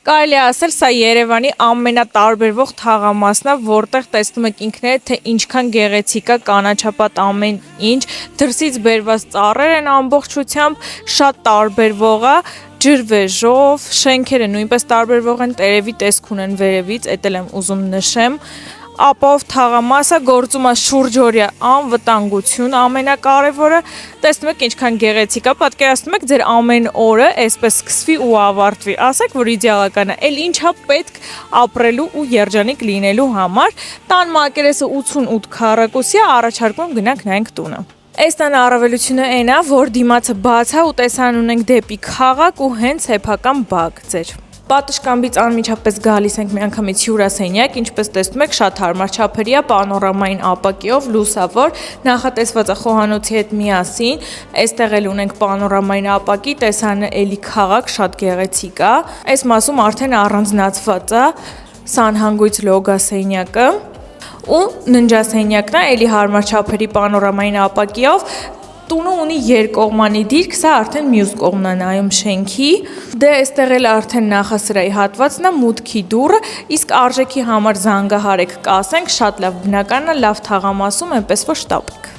Կարելի է ասել, սա Երևանի ամենատարբերվող թաղամասն է, որտեղ տեսնում եք ինքներդ, թե ինչքան գեղեցիկ է, կանաչապատ ամեն ինչ, դրսից բերված ծառեր են ամբողջությամբ, շատ տարբերվող է, ջրվեժով, շենքերը նույնպես տարբերվող են, տերևի տեսք ունեն վերևից, էդ էլ եմ ուզում նշեմ։ Ապով թաղամասը գործում է շուրջօրյա անվտանգություն, ամենակարևորը, տեսնում եք ինչքան գեղեցիկ է, պատկերացնում եք ձեր ամեն օրը այսպես սկսվի ու ավարտվի, ասեք, որ իդեալական է, էլ ինչա պետք ապրելու ու երջանիկ լինելու համար, տան մակերեսը 88 քառակուսի է, առաջարկում գնանք նայենք տունը։ Այս տան առավելությունը այն է, որ դիմացը բաց է ու տեսան ունենք դեպի քաղաք ու հենց սեփական բակ ձեր։ Պատշգամբից անմիջապես գալիս ենք միանգամից հյուրասենյակ, ինչպես տեսնում եք, շատ հարմար չափերի է, պանորամային ապակիով, լուսավոր, նախատեսված է խոհանոցի հետ միասին, այստեղ էլ ունենք պանորամային ապակի, տեսանը էլի քաղաք, շատ գեղեցիկ է, այս մասում արդեն առանձնացված է սանհանգույց լոգասենյակը ու ննջասենյակն է, էլի հարմար չափերի պանորամային ապակիով, տունը ունի երկկողմանի դիրք, սա արդեն մյուս կողմն է նայում շենքի, դե այստեղ էլ արդեն նախասրահի հատվածն է, մուտքի դուռը, իսկ արժեքի համար զանգահարեք կասենք, շատ լավ բնական է, լավ թաղամասում, այնպես որ շտապեք։